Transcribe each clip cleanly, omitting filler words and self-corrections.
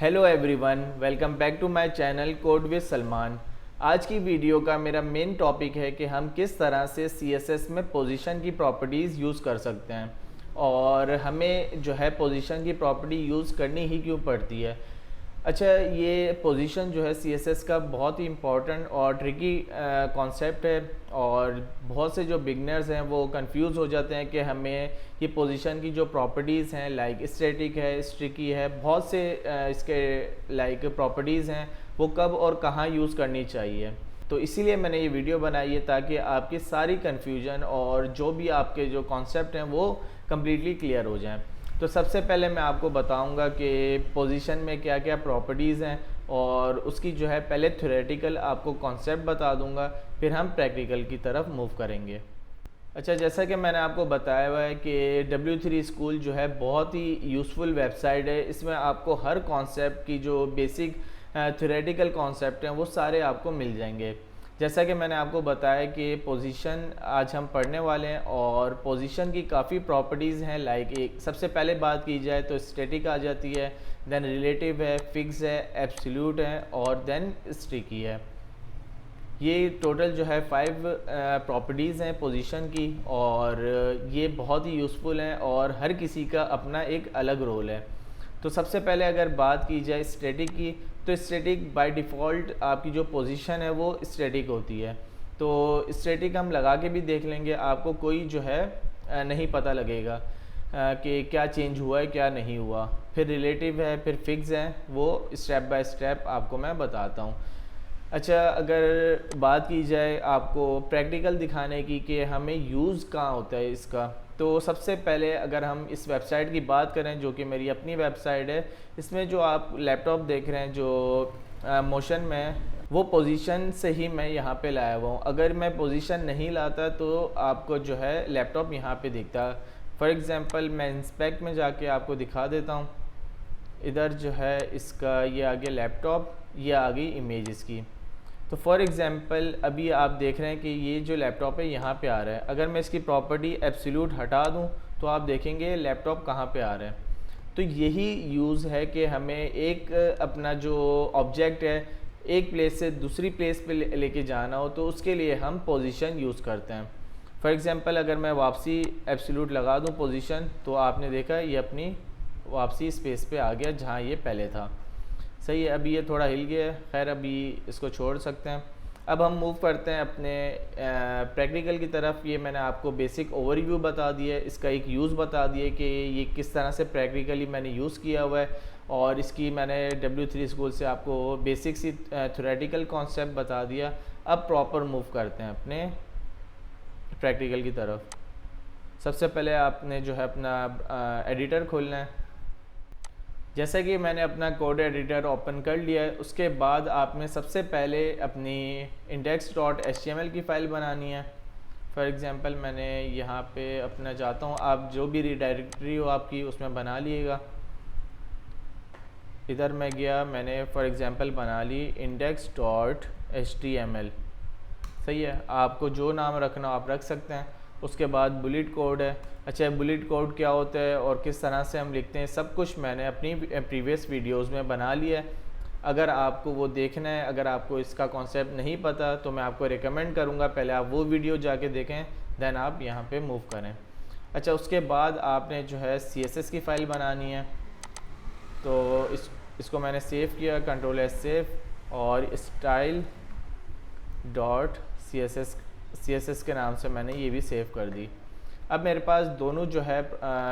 Hello everyone, welcome back to my channel code with Salman. आज की video का मेरा मेन टॉपिक है कि हम किस तरह से CSS में पोजीशन की प्रॉपर्टीज़ यूज़ कर सकते हैं और हमें जो है पोजीशन की प्रॉपर्टी यूज़ करनी ही क्यों पड़ती है। अच्छा, ये पोजीशन जो है CSS का बहुत ही इम्पॉर्टेंट और ट्रिकी कॉन्सेप्ट है और बहुत से जो बिगनर्स हैं वो कंफ्यूज हो जाते हैं कि हमें ये पोजीशन की जो प्रॉपर्टीज़ हैं लाइक स्टैटिक है, स्टिकी है, बहुत से इसके लाइक प्रॉपर्टीज़ हैं वो कब और कहाँ यूज़ करनी चाहिए। तो इसीलिए मैंने ये वीडियो बनाई है ताकि आपकी सारी कन्फ्यूजन और जो भी आपके जो कॉन्सेप्ट हैं वो कम्प्लीटली क्लियर हो जाएं। तो सबसे पहले मैं आपको बताऊंगा कि पोजीशन में क्या क्या प्रॉपर्टीज़ हैं और उसकी जो है पहले थ्योरेटिकल आपको कॉन्सेप्ट बता दूंगा, फिर हम प्रैक्टिकल की तरफ मूव करेंगे। अच्छा, जैसा कि मैंने आपको बताया हुआ है कि W3 स्कूल जो है बहुत ही यूज़फुल वेबसाइट है। इसमें आपको हर कॉन्सेप्ट की जो बेसिक थ्योरेटिकल कॉन्सेप्ट हैं वो सारे आपको मिल जाएंगे। जैसा कि मैंने आपको बताया कि पोजीशन आज हम पढ़ने वाले हैं और पोजीशन की काफ़ी प्रॉपर्टीज़ हैं। लाइक एक सबसे पहले बात की जाए तो स्टैटिक आ जाती है, देन रिलेटिव है, फिक्स है, एब्सोल्यूट है और देन स्टिकी है। ये टोटल जो है 5 प्रॉपर्टीज़ हैं पोजीशन की और ये बहुत ही यूज़फुल हैं और हर किसी का अपना एक अलग रोल है। तो सबसे पहले अगर बात की जाए स्टैटिक की, तो स्टैटिक बाय डिफ़ॉल्ट आपकी जो पोजीशन है वो स्टैटिक होती है। तो स्टैटिक हम लगा के भी देख लेंगे, आपको कोई जो है नहीं पता लगेगा कि क्या चेंज हुआ है क्या नहीं हुआ। फिर रिलेटिव है, फिर फिक्स है, वो स्टेप बाय स्टेप आपको मैं बताता हूँ। अच्छा, अगर बात की जाए आपको प्रैक्टिकल दिखाने की कि हमें यूज़ कहाँ होता है इसका, तो सबसे पहले अगर हम इस वेबसाइट की बात करें जो कि मेरी अपनी वेबसाइट है, इसमें जो आप लैपटॉप देख रहे हैं जो मोशन में है, वो पोजीशन से ही मैं यहाँ पे लाया हुआ हूँ। अगर मैं पोजीशन नहीं लाता तो आपको जो है लैपटॉप यहाँ पे दिखता। फॉर एग्ज़ाम्पल मैं इंस्पेक्ट में जाके आपको दिखा देता हूँ। इधर जो है इसका ये आ गया लैपटॉप, ये आ गई इमेज इसकी। तो फॉर एग्ज़ाम्पल अभी आप देख रहे हैं कि ये जो लैपटॉप है यहाँ पे आ रहा है। अगर मैं इसकी प्रॉपर्टी एब्सोल्यूट हटा दूँ तो आप देखेंगे लैपटॉप कहाँ पे आ रहा है। तो यही यूज़ है कि हमें एक अपना जो ऑब्जेक्ट है एक प्लेस से दूसरी प्लेस पे लेके जाना हो तो उसके लिए हम पोजीशन यूज़ करते हैं। फॉर एग्ज़ाम्पल अगर मैं वापसी एब्सोल्यूट लगा दूँ पोजीशन, तो आपने देखा ये अपनी वापसी स्पेस पे आ गया जहाँ ये पहले था। सही है, अभी ये थोड़ा हिल गया है, खैर अभी इसको छोड़ सकते हैं। अब हम मूव करते हैं अपने प्रैक्टिकल की तरफ। ये मैंने आपको बेसिक ओवरव्यू बता दिया है, इसका एक यूज़ बता दिया कि ये किस तरह से प्रैक्टिकली मैंने यूज़ किया हुआ है और इसकी मैंने W3 स्कूल से आपको बेसिक सी थ्योरेटिकल कॉन्सेप्ट बता दिया। अब प्रॉपर मूव करते हैं अपने प्रैक्टिकल की तरफ। सबसे पहले आपने जो है अपना एडिटर खोलना है। जैसा कि मैंने अपना कोड एडिटर ओपन कर लिया है, उसके बाद आपने सबसे पहले अपनी index.html की फ़ाइल बनानी है। फॉर एग्ज़ाम्पल मैंने यहाँ पे अपना चाहता हूँ, आप जो भी डायरेक्टरी हो आपकी उसमें बना लिएगा। इधर मैं गया, मैंने फॉर एग्ज़ाम्पल बना ली index.html। सही है, आपको जो नाम रखना हो आप रख सकते हैं। उसके बाद बुलेट कोड है। अच्छा, बुलेट कोड क्या होता है और किस तरह से हम लिखते हैं, सब कुछ मैंने अपनी प्रीवियस वीडियोस में बना लिया है। अगर आपको वो देखना है, अगर आपको इसका कॉन्सेप्ट नहीं पता तो मैं आपको रिकमेंड करूँगा पहले आप वो वीडियो जाके देखें, देन आप यहाँ पे मूव करें। अच्छा, उसके बाद आपने जो है CSS की फ़ाइल बनानी है। तो इसको मैंने सेव किया, Ctrl+S सेव, और स्टाइल डॉट CSS के नाम से मैंने ये भी सेव कर दी। अब मेरे पास दोनों जो है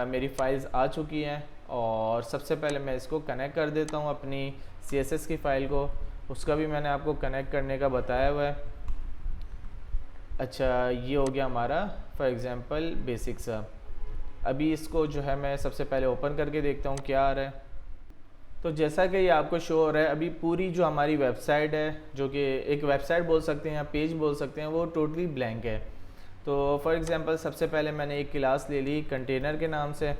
मेरी फाइल्स आ चुकी हैं और सबसे पहले मैं इसको कनेक्ट कर देता हूँ अपनी CSS की फ़ाइल को। उसका भी मैंने आपको कनेक्ट करने का बताया हुआ है। अच्छा, ये हो गया हमारा फॉर एग्ज़ाम्पल बेसिक सा। अभी इसको जो है मैं सबसे पहले ओपन करके देखता हूँ क्या आ रहा है। तो जैसा कि ये आपको शो हो रहा है, अभी पूरी जो हमारी वेबसाइट है, जो कि एक वेबसाइट बोल सकते हैं या पेज बोल सकते हैं, वो टोटली ब्लैंक है। तो फॉर एग्ज़ाम्पल सबसे पहले मैंने एक क्लास ले ली कंटेनर के नाम से,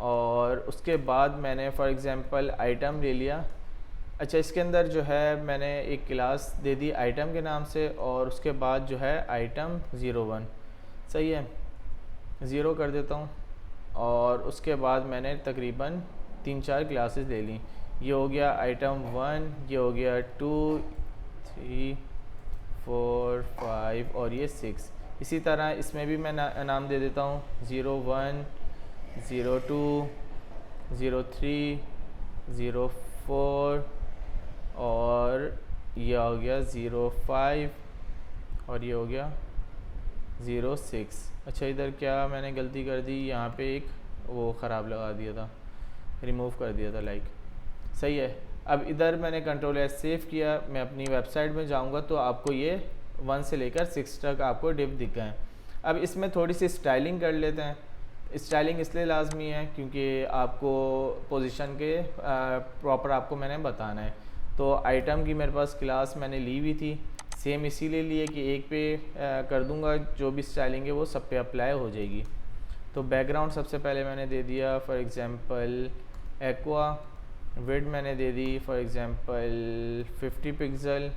और उसके बाद मैंने फॉर एग्ज़ाम्पल आइटम ले लिया। अच्छा, इसके अंदर जो है मैंने एक क्लास दे दी आइटम के नाम से और उसके बाद जो है item01। सही है, ज़ीरो कर देता हूँ। और उसके बाद मैंने तकरीबन 3-4 क्लासेस ले ली। ये हो गया आइटम 1, ये हो गया 2, 3, 4, 5 और ये 6। इसी तरह इसमें भी मैं नाम दे देता हूँ 01, 02, 03, 04 और ये हो गया 05 और ये हो गया 06। अच्छा, इधर क्या मैंने गलती कर दी, यहाँ पे एक वो ख़राब लगा दिया था, रिमूव कर दिया था लाइक। सही है। अब इधर मैंने कंट्रोल एस सेव किया। मैं अपनी वेबसाइट में जाऊंगा तो आपको ये 1 से लेकर 6 तक आपको डिव दिख गए। अब इसमें थोड़ी सी स्टाइलिंग कर लेते हैं। स्टाइलिंग इसलिए लाजमी है क्योंकि आपको पोजीशन के प्रॉपर आपको मैंने बताना है। तो आइटम की मेरे पास क्लास मैंने ली हुई थी, सेम इसीलिए लिए कि एक पे कर दूंगा, जो भी स्टाइलिंग है वो सब पे अप्लाई हो जाएगी। तो बैकग्राउंड सबसे पहले मैंने दे दिया फॉर एग्ज़ाम्पल एक्वा। विड्थ मैंने दे दी for example 50 pixel.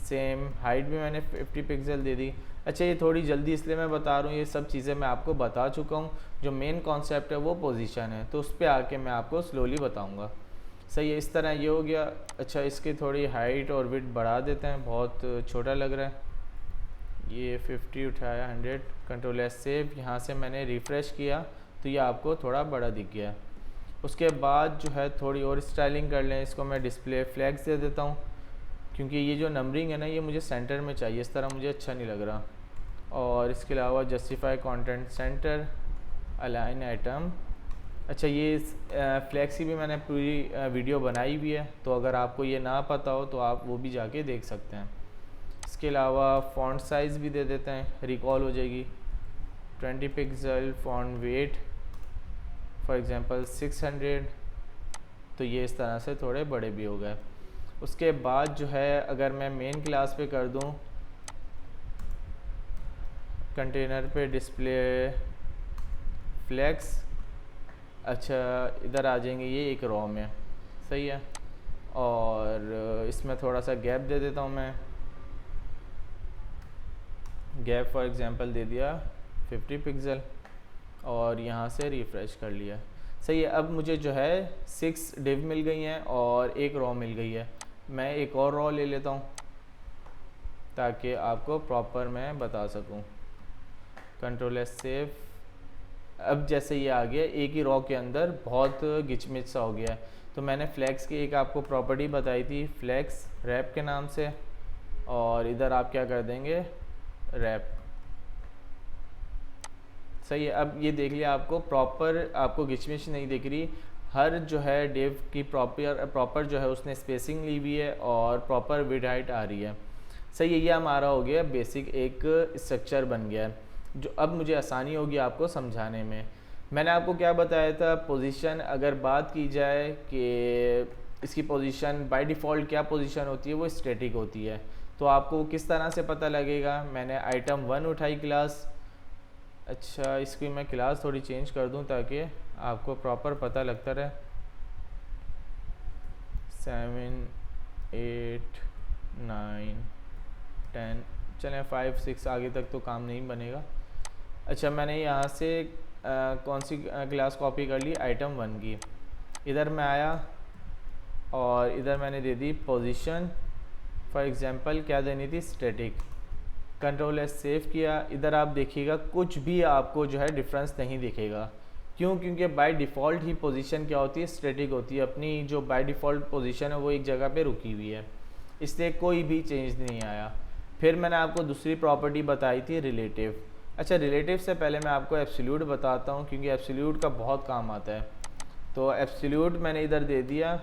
Same height भी मैंने 50 पिक्सल दे दी। अच्छा, ये थोड़ी जल्दी इसलिए मैं बता रहा हूँ, ये सब चीज़ें मैं आपको बता चुका हूँ। जो मेन कॉन्सेप्ट है वो पोजीशन है, तो उस पर आके मैं आपको स्लोली बताऊँगा। सही है। इस तरह ये हो गया। अच्छा, इसकी थोड़ी हाइट और विड्थ बढ़ा देते हैं, बहुत छोटा लग रहा है। ये 50 उठाया, 100, कंट्रोल एस सेव। यहाँ से मैंने रिफ़्रेश किया तो ये आपको थोड़ा बड़ा दिख गया। उसके बाद जो है थोड़ी और स्टाइलिंग कर लें। इसको मैं डिस्प्ले फ्लैग्स दे देता हूँ क्योंकि ये जो नंबरिंग है ना, ये मुझे सेंटर में चाहिए, इस तरह मुझे अच्छा नहीं लग रहा। और इसके अलावा justify content centre, align item. अच्छा, ये फ्लैक्स की भी मैंने पूरी वीडियो बनाई हुई है, तो अगर आपको ये ना पता हो तो आप वो भी जाके देख सकते हैं। इसके अलावा फ़ॉन्ट साइज़ भी दे देते हैं, रिकॉल हो जाएगी। 20 pixel. Font weight for example 600। तो ये इस तरह से थोड़े बड़े भी हो गए। उसके बाद जो है अगर मैं मेन क्लास पे कर दूं, कंटेनर पे डिस्प्ले फ्लैक्स। अच्छा, इधर आ जाएंगे ये एक रॉ में। सही है। और इसमें थोड़ा सा गैप दे देता हूँ मैं। गैप फॉर एग्ज़ाम्पल दे दिया 50 पिक्सल और यहाँ से रिफ़्रेश कर लिया। सही है। अब मुझे जो है 6 डिव मिल गई हैं और एक रॉ मिल गई है। मैं एक और रॉ ले लेता हूँ ताकि आपको प्रॉपर मैं बता सकूँ। Control S save. अब जैसे ये आ गया, एक ही रॉ के अंदर बहुत गिचमिच सा हो गया है। तो मैंने फ्लैक्स की एक आपको प्रॉपर्टी बताई थी, फ्लैक्स रैप के नाम से। और इधर आप क्या कर देंगे, रैप। सही है। अब ये देख लिया, आपको प्रॉपर आपको गिचमिच नहीं दिख रही। हर जो है डिव की प्रॉपर जो है उसने स्पेसिंग ली हुई है और प्रॉपर विड हाइट आ रही है। सही है। ये हमारा हो गया बेसिक, एक स्ट्रक्चर बन गया है जो अब मुझे आसानी होगी आपको समझाने में। मैंने आपको क्या बताया था, पोजीशन अगर बात की जाए कि इसकी पोजीशन बाय डिफ़ॉल्ट क्या पोजीशन होती है, वो स्टैटिक होती है। तो आपको किस तरह से पता लगेगा, मैंने आइटम 1 उठाई क्लास। अच्छा, इसकी मैं क्लास थोड़ी चेंज कर दूं ताकि आपको प्रॉपर पता लगता रहे। 7, 8, 9, 10, चलें 5, 6 आगे तक तो काम नहीं बनेगा। अच्छा, मैंने यहाँ से कौन सी क्लास कॉपी कर ली, आइटम 1 की। इधर मैं आया और इधर मैंने दे दी पोजीशन। फॉर एग्ज़ाम्पल क्या देनी थी, स्टैटिक। कंट्रोल एस सेव किया। इधर आप देखिएगा कुछ भी आपको जो है डिफरेंस नहीं दिखेगा। क्यों? क्योंकि बाय डिफ़ॉल्ट ही पोजीशन क्या होती है, स्टैटिक होती है। अपनी जो बाय डिफ़ॉल्ट पोजीशन है वो एक जगह पे रुकी हुई है, इसलिए कोई भी चेंज नहीं आया। फिर मैंने आपको दूसरी प्रॉपर्टी बताई थी, रिलेटिव। अच्छा, रिलेटिव से पहले मैं आपको एब्सोल्यूट बताता हूँ क्योंकि एब्सोल्यूट का बहुत काम आता है। तो एब्सोल्यूट मैंने इधर दे दिया,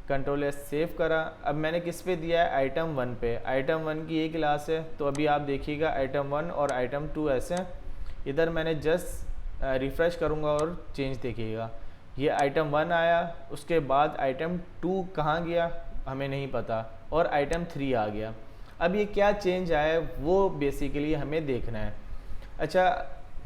कंट्रोल एस सेव करा। अब मैंने किस पे दिया है, आइटम 1 पे। आइटम 1 की ये क्लास है, तो अभी आप देखिएगा आइटम 1 और आइटम 2 ऐसे हैं। इधर मैंने जस्ट रिफ़्रेश करूँगा और चेंज देखिएगा, ये आइटम 1 आया। उसके बाद आइटम 2 कहाँ गया हमें नहीं पता, और आइटम 3 आ गया। अब ये क्या चेंज आया है वो बेसिकली हमें देखना है। अच्छा,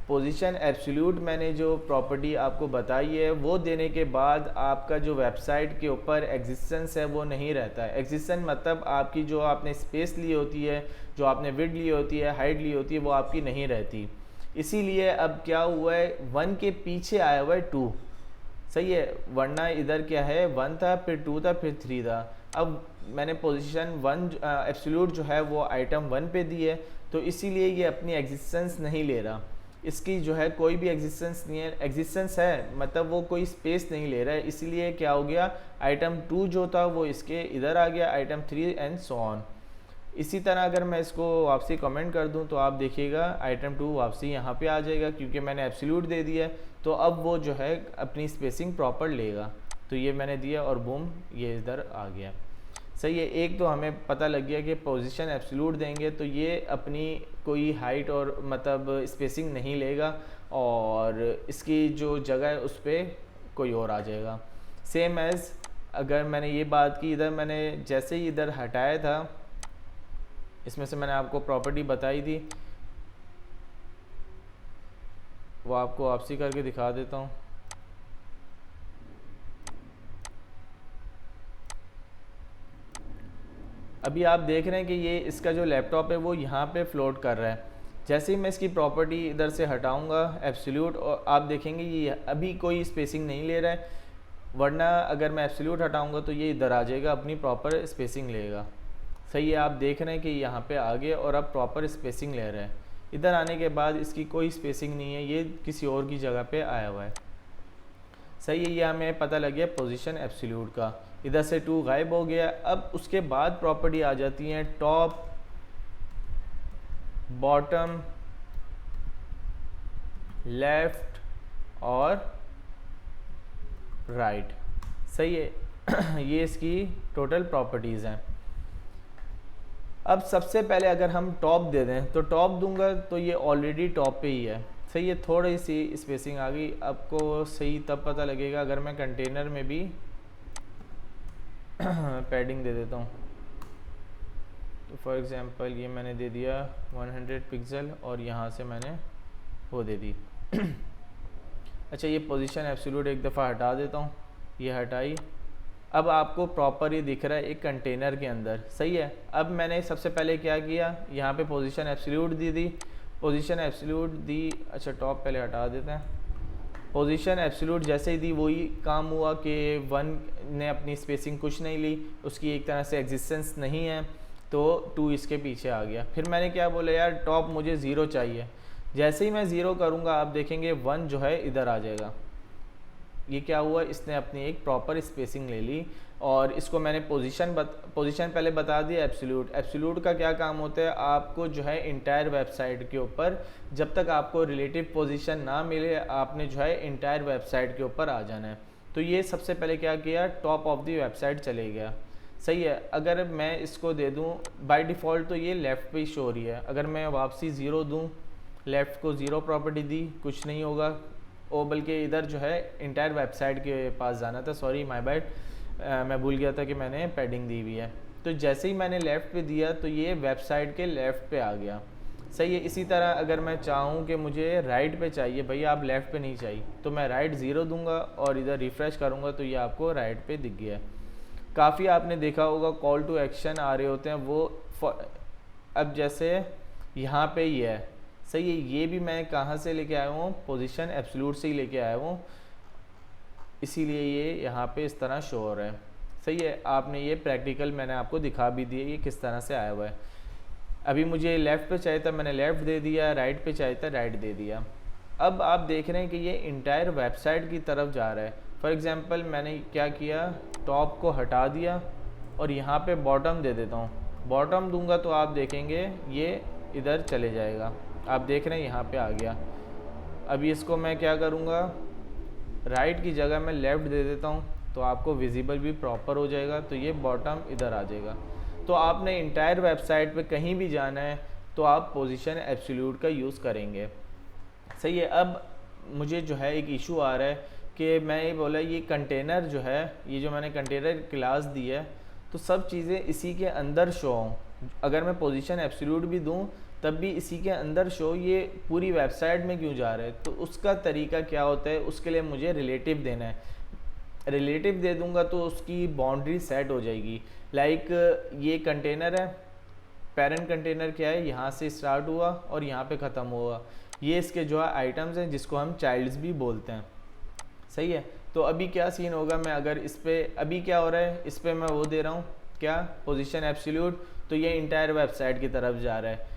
पोजीशन एब्सोल्यूट मैंने जो प्रॉपर्टी आपको बताई है वो देने के बाद आपका जो वेबसाइट के ऊपर एग्जिस्टेंस है वो नहीं रहता है। एग्जिस्टेंस मतलब आपकी जो आपने स्पेस ली होती है, जो आपने विड्थ ली होती है, हाइट ली होती है, वो आपकी नहीं रहती। इसीलिए अब क्या हुआ है, 1 के पीछे आया हुआ है 2। सही है, वरना इधर क्या है, 1 था, फिर 2 था, फिर 3 था। अब मैंने पोजीशन 1 एब्सोल्यूट जो है वो आइटम 1 पे दी है, तो इसीलिए ये अपनी एग्जिस्टेंस नहीं ले रहा। इसकी जो है कोई भी एग्जिस्टेंस नहीं है, एग्जिस्टेंस है मतलब वो कोई स्पेस नहीं ले रहा है, इसीलिए क्या हो गया, आइटम 2 जो था वो इसके इधर आ गया, आइटम 3 एंड सो ऑन। इसी तरह अगर मैं इसको वापसी कमेंट कर दूं तो आप देखिएगा आइटम 2 वापसी यहाँ पे आ जाएगा, क्योंकि मैंने एब्सोल्यूट दे दिया है, तो अब वो जो है अपनी स्पेसिंग प्रॉपर लेगा। तो ये मैंने दिया और बूम ये इधर आ गया। सही है, एक तो हमें पता लग गया कि पोजीशन एब्सोल्यूट देंगे तो ये अपनी कोई हाइट और मतलब स्पेसिंग नहीं लेगा, और इसकी जो जगह है उस पर कोई और आ जाएगा। सेम एज़ अगर मैंने ये बात की, इधर मैंने जैसे ही इधर हटाया था, इसमें से मैंने आपको प्रॉपर्टी बताई थी, वो आपको वापसी करके दिखा देता हूँ। अभी आप देख रहे हैं कि ये इसका जो लैपटॉप है वो यहाँ पे फ्लोट कर रहा है। जैसे ही मैं इसकी प्रॉपर्टी इधर से हटाऊंगा एब्सोल्यूट, और आप देखेंगे ये अभी कोई स्पेसिंग नहीं ले रहा है, वरना अगर मैं एब्सोल्यूट हटाऊंगा तो ये इधर आ जाएगा, अपनी प्रॉपर स्पेसिंग लेगा। सही है, आप देख रहे हैं कि यहाँ पे आ गया और अब प्रॉपर स्पेसिंग ले रहा है। इधर आने के बाद इसकी कोई स्पेसिंग नहीं है, ये किसी और की जगह पे आया हुआ है। सही है, ये हमें पता लग गया पोजीशन एब्सोल्यूट का। इधर से 2 गायब हो गया। अब उसके बाद प्रॉपर्टी आ जाती है टॉप, बॉटम, लेफ्ट और राइट। सही है ये इसकी टोटल प्रॉपर्टीज़ हैं। अब सबसे पहले अगर हम टॉप दे दें, तो टॉप दूंगा तो ये ऑलरेडी टॉप पे ही है। सही है, थोड़ी सी स्पेसिंग आ गई, आपको सही तब पता लगेगा अगर मैं कंटेनर में भी पैडिंग दे देता हूँ। तो फॉर एग्जांपल ये मैंने दे दिया 100 पिक्सल और यहाँ से मैंने वो दे दी। अच्छा, ये पोजीशन एब्सोल्यूट एक दफ़ा हटा देता हूँ, ये हटाई। अब आपको प्रॉपर ये दिख रहा है एक कंटेनर के अंदर। सही है, अब मैंने सबसे पहले क्या किया, यहाँ पे पोजीशन एब्सोल्यूट दी, पोजीशन एब्सोल्यूट दी। अच्छा, टॉप पहले हटा देते हैं। पोजीशन एब्सोल्यूट जैसे ही दी वही काम हुआ कि 1 ने अपनी स्पेसिंग कुछ नहीं ली, उसकी एक तरह से एग्जिस्टेंस नहीं है, तो 2 इसके पीछे आ गया। फिर मैंने क्या बोला, यार टॉप मुझे 0 चाहिए। जैसे ही मैं 0 करूँगा आप देखेंगे 1 जो है इधर आ जाएगा। ये क्या हुआ, इसने अपनी एक प्रॉपर स्पेसिंग ले ली। और इसको मैंने पोजीशन पहले बता दिया एब्सोल्यूट। एब्सोल्यूट का क्या काम होता है, आपको जो है इंटायर वेबसाइट के ऊपर जब तक आपको रिलेटिव पोजीशन ना मिले, आपने जो है इंटायर वेबसाइट के ऊपर आ जाना है। तो ये सबसे पहले क्या किया, टॉप ऑफ द वेबसाइट चले गया। सही है, अगर मैं इसको दे दूं बाय डिफ़ॉल्ट तो ये लेफ़्ट पे शो हो रही है। अगर मैं वापसी 0 दूं, लेफ़्ट को 0 प्रॉपर्टी दी, कुछ नहीं होगा। ओ बल्कि इधर जो है इंटायर वेबसाइट के पास जाना था, सॉरी माय बैड, मैं भूल गया था कि मैंने पैडिंग दी हुई है। तो जैसे ही मैंने लेफ़्ट पे दिया तो ये वेबसाइट के लेफ़्ट पे आ गया। सही है, इसी तरह अगर मैं चाहूँ कि मुझे राइट पे चाहिए, भैया आप लेफ़्ट पे नहीं चाहिए, तो मैं राइट 0 दूंगा और इधर रिफ़्रेश करूँगा तो ये आपको राइट पे दिख गया है। काफ़ी आपने देखा होगा कॉल टू एक्शन आ रहे होते हैं वो अब जैसे यहाँ पे ही है। सही है, ये भी मैं कहाँ से लेके आया हूँ, पोजीशन एब्सोल्यूट से ही लेके आया हूँ, इसीलिए ये यहाँ पे इस तरह शो हो रहा है। सही है, आपने ये प्रैक्टिकल मैंने आपको दिखा भी दिया ये किस तरह से आया हुआ है। अभी मुझे लेफ़्ट पे चाहिए था, मैंने लेफ़्ट दे दिया, राइट पे चाहिए था, राइट दे दिया। अब आप देख रहे हैं कि ये इंटायर वेबसाइट की तरफ जा रहा है। फॉर एग्ज़ाम्पल मैंने क्या किया, टॉप को हटा दिया और यहाँ पे बॉटम दे देता हूँ। बॉटम दूंगा तो आप देखेंगे ये इधर चले जाएगा। आप देख रहे हैं यहाँ पे आ गया। अभी इसको मैं क्या करूँगा, राइट की जगह मैं लेफ़्ट दे देता हूँ तो आपको विजिबल भी प्रॉपर हो जाएगा, तो ये बॉटम इधर आ जाएगा। तो आपने इंटायर वेबसाइट पे कहीं भी जाना है तो आप पोजीशन एब्सोल्यूट का यूज़ करेंगे। सही है, अब मुझे जो है एक इशू आ रहा है कि मैं ये बोला ये कंटेनर जो है, ये जो मैंने कंटेनर क्लास दी है तो सब चीज़ें इसी के अंदर शो हों। अगर मैं पोजीशन एब्सोल्यूट भी दूं तब भी इसी के अंदर शो, ये पूरी वेबसाइट में क्यों जा रहा है, तो उसका तरीका क्या होता है, उसके लिए मुझे रिलेटिव देना है। रिलेटिव दे दूंगा तो उसकी बाउंड्री सेट हो जाएगी। लाइक ये कंटेनर है, पेरेंट कंटेनर क्या है, यहाँ से स्टार्ट हुआ और यहाँ पे ख़त्म हुआ। ये इसके जो है आइटम्स हैं जिसको हम चाइल्ड्स भी बोलते हैं। सही है। तो अभी क्या सीन होगा, मैं अगर इस पर अभी क्या हो रहा है, इस पर मैं वो दे रहा हूँ क्या, पोजीशन एब्सोल्यूट, तो ये इंटायर वेबसाइट की तरफ जा रहा है।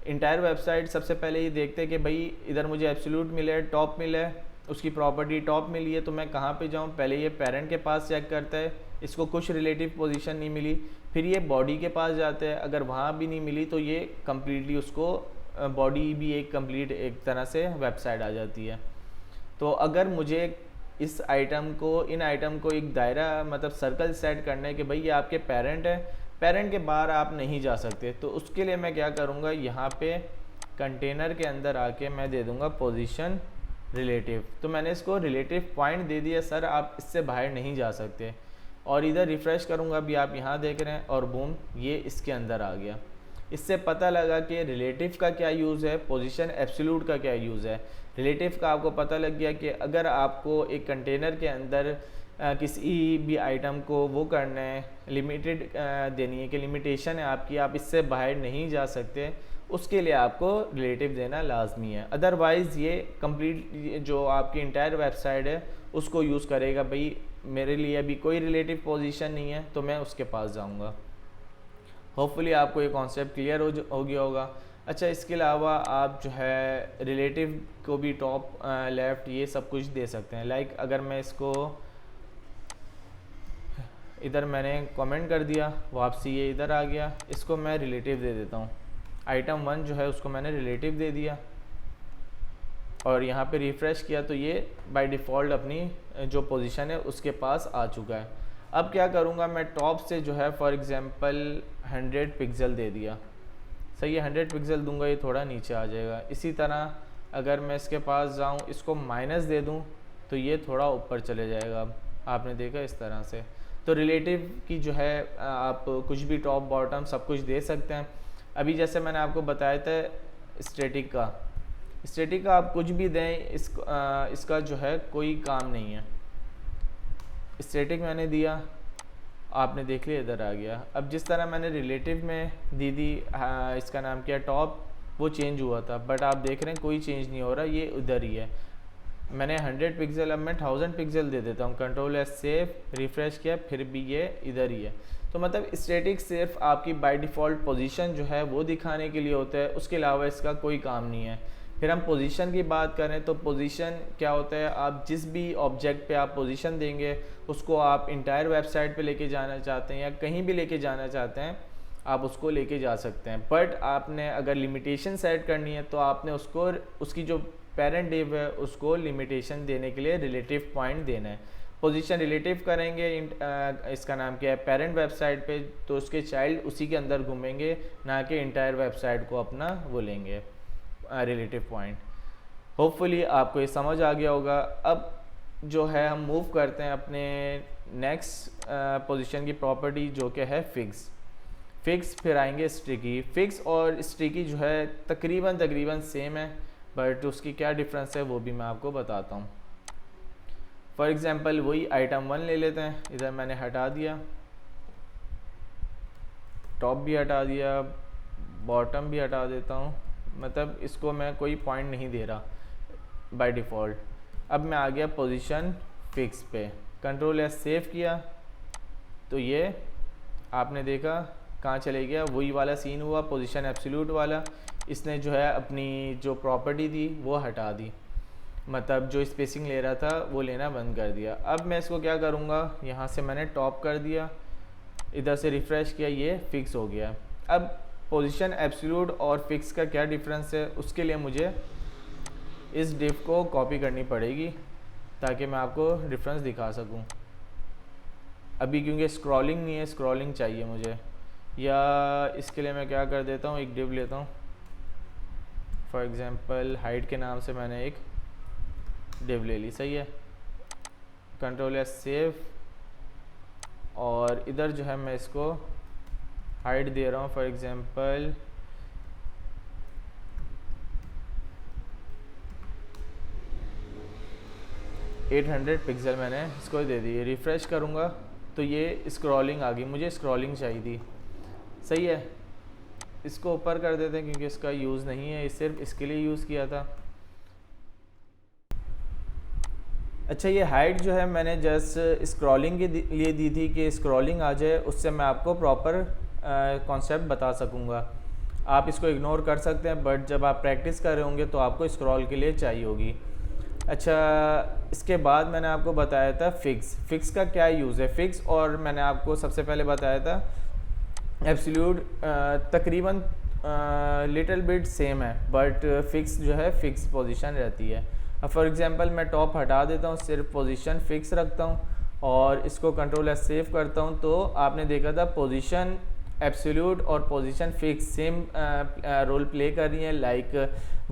इंटायर वेबसाइट सबसे पहले ये देखते हैं कि भाई इधर मुझे एब्सोल्यूट मिला है, टॉप मिला है, उसकी प्रॉपर्टी टॉप मिली है, तो मैं कहाँ पे जाऊँ, पहले ये पेरेंट के पास चेक करता है, इसको कुछ रिलेटिव पोजीशन नहीं मिली, फिर ये बॉडी के पास जाता है, अगर वहाँ भी नहीं मिली तो ये कम्प्लीटली उसको बॉडी भी एक कंप्लीट एक तरह से वेबसाइट आ जाती है। तो अगर मुझे इस आइटम को, इन आइटम को एक दायरा मतलब सर्कल सेट करना है कि भाई ये आपके पेरेंट है, पेरेंट के बाहर आप नहीं जा सकते, तो उसके लिए मैं क्या करूँगा, यहाँ पे कंटेनर के अंदर आके मैं दे दूँगा पोजीशन रिलेटिव। तो मैंने इसको रिलेटिव पॉइंट दे दिया, सर आप इससे बाहर नहीं जा सकते। और इधर रिफ़्रेश करूँगा, अभी आप यहाँ देख रहे हैं, और बूम ये इसके अंदर आ गया। इससे पता लगा कि रिलेटिव का क्या यूज़ है, पोजीशन एब्सोल्यूट का क्या यूज़ है। रिलेटिव का आपको पता लग गया कि अगर आपको एक कंटेनर के अंदर किसी भी आइटम को वो करना है, लिमिटेड देनी है कि लिमिटेशन है आपकी, आप इससे बाहर नहीं जा सकते, उसके लिए आपको रिलेटिव देना लाजमी है। अदरवाइज़ ये कंप्लीट जो आपकी इंटायर वेबसाइट है उसको यूज़ करेगा, भाई मेरे लिए अभी कोई रिलेटिव पोजीशन नहीं है तो मैं उसके पास जाऊंगा। होपफुली आपको ये कॉन्सेप्ट क्लियर हो गया होगा। अच्छा, इसके अलावा आप जो है रिलेटिव को भी टॉप लेफ़्ट ये सब कुछ दे सकते हैं। लाइक अगर मैं इसको इधर मैंने कमेंट कर दिया, वापसी ये इधर आ गया, इसको मैं रिलेटिव दे देता हूँ। आइटम 1 जो है उसको मैंने रिलेटिव दे दिया और यहाँ पे रिफ़्रेश किया तो ये बाय डिफ़ॉल्ट अपनी जो पोजीशन है उसके पास आ चुका है। अब क्या करूँगा, मैं टॉप से जो है फॉर एग्ज़ाम्पल 100 पिक्सल दे दिया। सही है, 100 पिक्सल दूंगा, ये थोड़ा नीचे आ जाएगा। इसी तरह अगर मैं इसके पास जाऊँ, इसको माइनस दे दूँ तो ये थोड़ा ऊपर चले जाएगा। आपने देखा इस तरह से। तो रिलेटिव की जो है आप कुछ भी टॉप बॉटम सब कुछ दे सकते हैं। अभी जैसे मैंने आपको बताया था स्टैटिक का आप कुछ भी दें, इसका जो है कोई काम नहीं है। स्टैटिक मैंने दिया, आपने देख लिया इधर आ गया। अब जिस तरह मैंने रिलेटिव में दी इसका नाम क्या, टॉप, वो चेंज हुआ था, बट आप देख रहे हैं कोई चेंज नहीं हो रहा, ये उधर ही है। मैंने 100 पिक्सल, अब मैं 1000 पिक्सल दे देता हूँ, कंट्रोल एस सेव, रिफ़्रेश किया, फिर भी ये इधर ही है। तो मतलब स्टैटिक सिर्फ आपकी बाय डिफ़ॉल्ट पोजीशन जो है वो दिखाने के लिए होता है, उसके अलावा इसका कोई काम नहीं है। फिर हम पोजीशन की बात करें तो पोजीशन क्या होता है, आप जिस भी ऑब्जेक्ट पे आप पोजीशन देंगे उसको आप इंटायर वेबसाइट पे लेके जाना चाहते हैं या कहीं भी लेके जाना चाहते हैं, आप उसको लेके जा सकते हैं। बट आपने अगर लिमिटेशन सेट करनी है तो आपने उसको, उसकी जो पेरेंट डिव है उसको लिमिटेशन देने के लिए रिलेटिव पॉइंट देना है। पोजीशन रिलेटिव करेंगे इसका नाम क्या है, पेरेंट वेबसाइट पे, तो उसके चाइल्ड उसी के अंदर घूमेंगे, ना कि इंटायर वेबसाइट को अपना वो लेंगे रिलेटिव पॉइंट। होपफुली आपको ये समझ आ गया होगा। अब जो है हम मूव करते हैं अपने नेक्स्ट पोजीशन की प्रॉपर्टी जो कि है फिक्स, फिर आएंगे स्ट्रिकी। फिक्स और स्ट्रिकी जो है तकरीबन सेम है, बट उसकी क्या डिफरेंस है वो भी मैं आपको बताता हूँ। फॉर एग्ज़ाम्पल वही आइटम 1 ले लेते हैं, इधर मैंने हटा दिया, टॉप भी हटा दिया, बॉटम भी हटा देता हूँ, मतलब इसको मैं कोई पॉइंट नहीं दे रहा बाय डिफ़ॉल्ट। अब मैं आ गया पोजीशन फिक्स पे, कंट्रोल एस सेव किया तो ये आपने देखा कहाँ चले गया, वही वाला सीन हुआ, पोजीशन एब्सोल्यूट वाला। इसने जो है अपनी जो प्रॉपर्टी थी वो हटा दी, मतलब जो स्पेसिंग ले रहा था वो लेना बंद कर दिया। अब मैं इसको क्या करूँगा, यहाँ से मैंने टॉप कर दिया, इधर से रिफ़्रेश किया, ये फिक्स हो गया। अब पोजीशन एब्सोल्यूट और फिक्स का क्या डिफरेंस है, उसके लिए मुझे इस डिफ को कॉपी करनी पड़ेगी ताकि मैं आपको डिफरेंस दिखा सकूं। अभी क्योंकि स्क्रॉलिंग नहीं है, स्क्रॉलिंग चाहिए मुझे, या इसके लिए मैं क्या कर देता हूँ, एक डिव लेता हूँ। फॉर एग्ज़ाम्पल हाइट के नाम से मैंने एक डिव ले ली, सही है। कंट्रोल एस सेव, और इधर जो है मैं इसको हाइट दे रहा हूँ फॉर एग्ज़ाम्पल 800 पिक्सल मैंने इसको दे दी। रिफ़्रेश करूँगा तो ये स्क्रॉलिंग आ गई, मुझे स्क्रॉलिंग चाहिए थी, सही है। इसको ऊपर कर देते हैं क्योंकि इसका यूज़ नहीं है, ये सिर्फ इसके लिए यूज़ किया था। अच्छा, ये हाइट जो है मैंने जस्ट स्क्रॉलिंग के लिए दी थी कि स्क्रॉलिंग आ जाए, उससे मैं आपको प्रॉपर कॉन्सेप्ट बता सकूँगा। आप इसको इग्नोर कर सकते हैं, बट जब आप प्रैक्टिस कर रहे होंगे तो आपको स्क्रॉल के लिए चाहिए होगी। अच्छा, इसके बाद मैंने आपको बताया था फिक्स का क्या यूज़ है। फिक्स और मैंने आपको सबसे पहले बताया था एब्सोल्यूट तकरीबन लिटिल बिट सेम है, बट फिक्स जो है फिक्स पोजीशन रहती है। अब फॉर एग्जांपल मैं टॉप हटा देता हूँ, सिर्फ पोजीशन फिक्स रखता हूँ और इसको कंट्रोल एस सेव करता हूँ, तो आपने देखा था पोजीशन एब्सोल्यूट और position fix same role play कर रही है। लाइक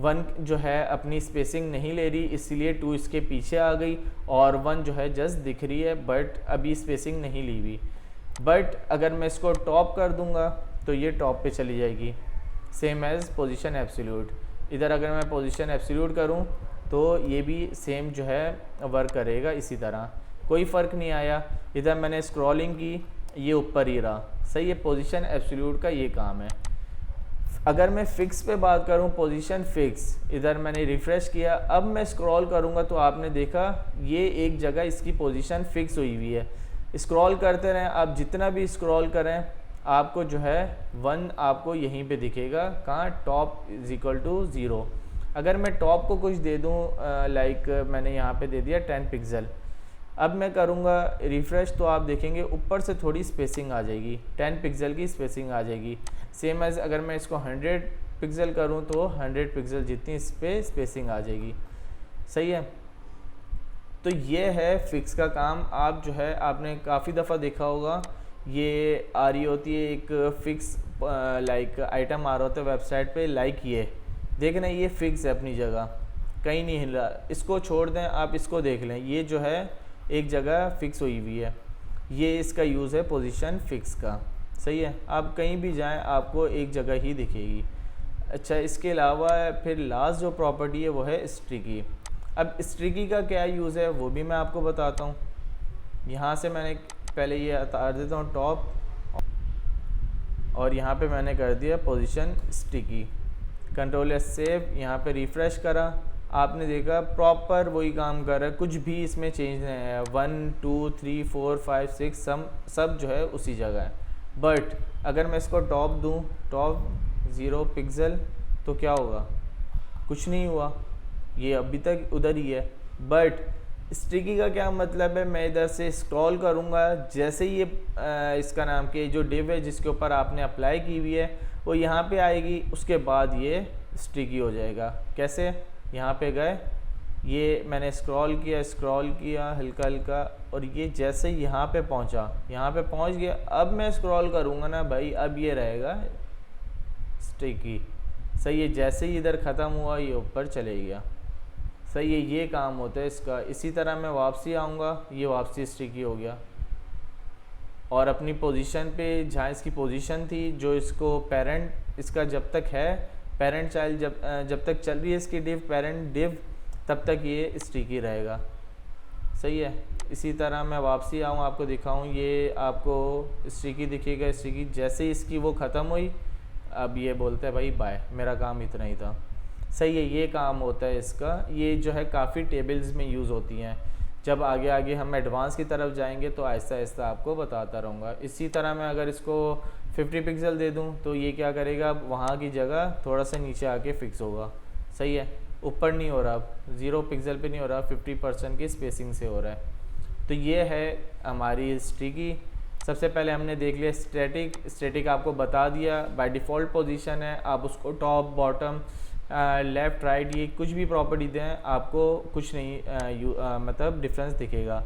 1 जो है अपनी स्पेसिंग नहीं ले रही, इसलिए 2 इसके पीछे आ गई, और 1 जो है जस्ट दिख रही है बट अभी स्पेसिंग नहीं ली हुई। बट अगर मैं इसको टॉप कर दूंगा तो ये टॉप पे चली जाएगी, सेम एज पोजीशन एब्सोल्यूट। इधर अगर मैं पोजीशन एब्सोल्यूट करूं तो ये भी सेम जो है वर्क करेगा इसी तरह, कोई फ़र्क नहीं आया। इधर मैंने स्क्रॉलिंग की, ये ऊपर ही रहा, सही है। पोजीशन एब्सोल्यूट का ये काम है। अगर मैं फ़िक्स पे बात करूं, पोजीशन फिक्स, इधर मैंने रिफ़्रेश किया, अब मैं स्क्रॉल करूंगा तो आपने देखा ये एक जगह इसकी पोजीशन फिक्स हुई हुई है। स्क्रॉल करते रहें, आप जितना भी स्क्रॉल करें आपको जो है 1 आपको यहीं पे दिखेगा, कहाँ, टॉप इज इक्वल टू 0। अगर मैं टॉप को कुछ दे दूँ, लाइक मैंने यहाँ पे दे दिया 10 पिक्सल, अब मैं करूँगा रिफ़्रेश तो आप देखेंगे ऊपर से थोड़ी स्पेसिंग आ जाएगी, 10 पिक्सल की स्पेसिंग आ जाएगी। सेम एज़ अगर मैं इसको 100 पिक्सल करूँ तो 100 पिक्सल जितनी इस पर स्पेसिंग आ जाएगी, सही है। तो ये है फिक्स का काम। आप जो है आपने काफ़ी दफ़ा देखा होगा, ये आ रही होती है एक फिक्स लाइक आइटम आ रहा होता है वेबसाइट पे, लाइक ये देखना, ये फिक्स है अपनी जगह, कहीं नहीं हिल रहा। इसको छोड़ दें, आप इसको देख लें, ये जो है एक जगह फिक्स हुई हुई है। ये इसका यूज़ है पोजीशन फिक्स का, सही है। आप कहीं भी जाएं आपको एक जगह ही दिखेगी। अच्छा, इसके अलावा फिर लास्ट जो प्रॉपर्टी है वो है स्ट्रिकी। अब स्ट्रिकी का क्या यूज़ है वो भी मैं आपको बताता हूँ। यहाँ से मैंने पहले ये उतार देता हूँ टॉप, और यहाँ पे मैंने कर दिया position sticky, control S save, यहाँ पे रिफ़्रेश करा, आपने देखा प्रॉपर वही काम कर रहा है, कुछ भी इसमें चेंज नहीं है। 1 2 3 4 5 6 सब जो है उसी जगह है। बट अगर मैं इसको टॉप दूँ, टॉप 0 पिक्सल, तो क्या होगा, कुछ नहीं हुआ, ये अभी तक उधर ही है। बट स्टिकी का क्या मतलब है, मैं इधर से स्क्रॉल करूँगा, जैसे ही ये इसका नाम के जो डिव है जिसके ऊपर आपने अप्लाई की हुई है वो यहाँ पे आएगी, उसके बाद ये स्टिकी हो जाएगा। कैसे, यहाँ पे गए, ये मैंने स्क्रॉल किया हल्का हल्का, और ये जैसे यहाँ पे पहुँचा, यहाँ पे पहुँच गया, अब मैं स्क्रॉल करूँगा ना भाई, अब ये रहेगा स्टिकी, सही है। जैसे ही इधर ख़त्म हुआ ये ऊपर चले गया, सही है। ये काम होता है इसका। इसी तरह मैं वापसी आऊँगा, ये वापसी स्टिकी हो गया, और अपनी पोजीशन पे जहाँ इसकी पोजीशन थी, जो इसको पेरेंट इसका जब तक है, पेरेंट चाइल्ड जब तक चल रही है इसकी डिव, पेरेंट डिव, तब तक ये स्टिकी रहेगा, सही है। इसी तरह मैं वापसी आऊँ, आपको दिखाऊँ, ये आपको स्टिकी दिखेगा, स्टिकी जैसे ही इसकी वो ख़त्म हुई, अब ये बोलते हैं भाई बाय, मेरा काम इतना ही था, सही है। ये काम होता है इसका। ये जो है काफ़ी टेबल्स में यूज़ होती हैं। जब आगे आगे हम एडवांस की तरफ जाएंगे तो आहिस्ता आहिस्ता आपको बताता रहूँगा। इसी तरह मैं अगर इसको 50 पिक्सल दे दूँ तो ये क्या करेगा, वहाँ की जगह थोड़ा सा नीचे आके फिक्स होगा, सही है। ऊपर नहीं हो रहा, 0 पिक्सल पे नहीं हो रहा, 50% की स्पेसिंग से हो रहा है। तो ये है हमारी स्टिकी। सबसे पहले हमने देख लिया स्टैटिक आपको बता दिया, बाय डिफ़ॉल्ट पोजीशन है, आप उसको टॉप बॉटम लेफ़्ट राइट ये कुछ भी प्रॉपर्टी दें, आपको कुछ नहीं मतलब डिफरेंस दिखेगा।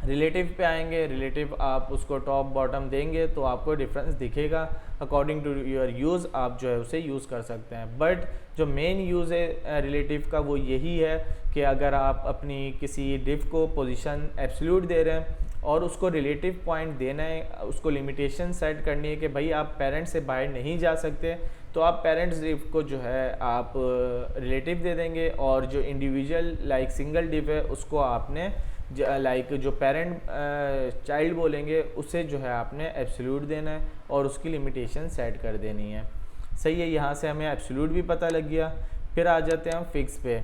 रिलेटिव पे आएंगे, रिलेटिव आप उसको टॉप बॉटम देंगे तो आपको डिफरेंस दिखेगा, अकॉर्डिंग टू योर यूज़ आप जो है उसे यूज़ कर सकते हैं। बट जो मेन यूज़ है रिलेटिव का वो यही है कि अगर आप अपनी किसी डिव को पोजीशन एब्सोल्यूट दे रहे हैं और उसको रिलेटिव पॉइंट देना है, उसको लिमिटेशन सेट करनी है कि भाई आप पेरेंट से बाहर नहीं जा सकते, तो आप पेरेंट्स डिव को जो है आप रिलेटिव दे देंगे, और जो इंडिविजुअल लाइक सिंगल डिव है उसको आपने लाइक जो पेरेंट चाइल्ड बोलेंगे उसे जो है आपने एब्सोल्यूट देना है और उसकी लिमिटेशन सेट कर देनी है, सही है। यहाँ से हमें एब्सोल्यूट भी पता लग गया। फिर आ जाते हैं हम फिक्स पे।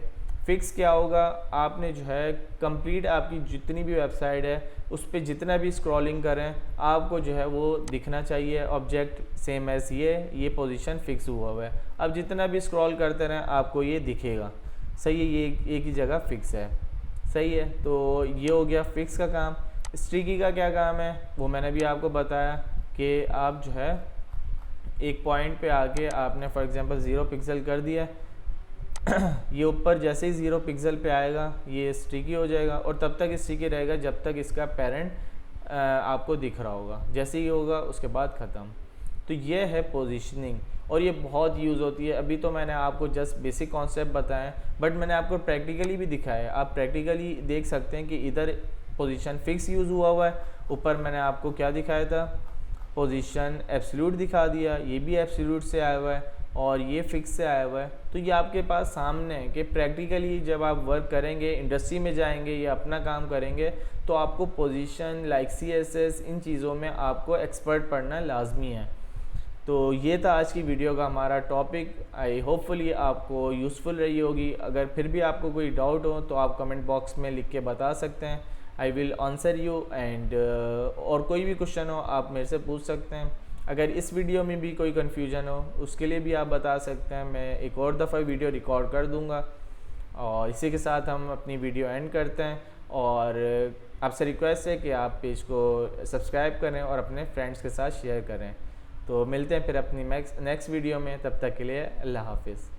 फिक्स क्या होगा, आपने जो है कंप्लीट आपकी जितनी भी वेबसाइट है उस पर जितना भी स्क्रॉलिंग करें आपको जो है वो दिखना चाहिए ऑब्जेक्ट सेम एज ये पोजीशन फिक्स हुआ हुआ है। अब जितना भी स्क्रॉल करते रहें आपको ये दिखेगा। सही है, ये एक ही जगह फिक्स है। सही है, तो ये हो गया फिक्स का काम। स्ट्रीकी का क्या काम है वो मैंने भी आपको बताया कि आप जो है एक पॉइंट पे आके आपने फॉर एग्जांपल 0 पिक्सल कर दिया ये ऊपर जैसे ही 0 पिक्सल पे आएगा ये स्टिकी हो जाएगा और तब तक स्टिकी रहेगा जब तक इसका पेरेंट आपको दिख रहा होगा। जैसे ही होगा उसके बाद ख़त्म। तो ये है पोजीशनिंग और ये बहुत यूज़ होती है। अभी तो मैंने आपको जस्ट बेसिक कॉन्सेप्ट बताए बट मैंने आपको प्रैक्टिकली भी दिखाया है। आप प्रैक्टिकली देख सकते हैं कि इधर पोजीशन फिक्स यूज़ हुआ है, ऊपर मैंने आपको क्या दिखाया था, पोजीशन एब्सोल्यूट दिखा दिया, ये भी एब्सोल्यूट से आया हुआ है और ये फिक्स से आया हुआ है। तो ये आपके पास सामने है कि प्रैक्टिकली जब आप वर्क करेंगे, इंडस्ट्री में जाएंगे या अपना काम करेंगे तो आपको पोजीशन लाइक CSS इन चीज़ों में आपको एक्सपर्ट पढ़ना लाजमी है। तो ये था आज की वीडियो का हमारा टॉपिक। आई होपफुली आपको यूज़फुल रही होगी। अगर फिर भी आपको कोई डाउट हो तो आप कमेंट बॉक्स में लिख के बता सकते हैं। I will answer you and और कोई भी क्वेश्चन हो आप मेरे से पूछ सकते हैं। अगर इस वीडियो में भी कोई कन्फ्यूजन हो उसके लिए भी आप बता सकते हैं। मैं एक और दफ़ा वीडियो रिकॉर्ड कर दूंगा। और इसी के साथ हम अपनी वीडियो एंड करते हैं और आपसे रिक्वेस्ट है कि आप पेज को सब्सक्राइब करें और अपने फ्रेंड्स के साथ शेयर करें। तो मिलते हैं फिर अपनी नेक्स्ट वीडियो में, तब तक के लिए अल्लाह हाफिज़।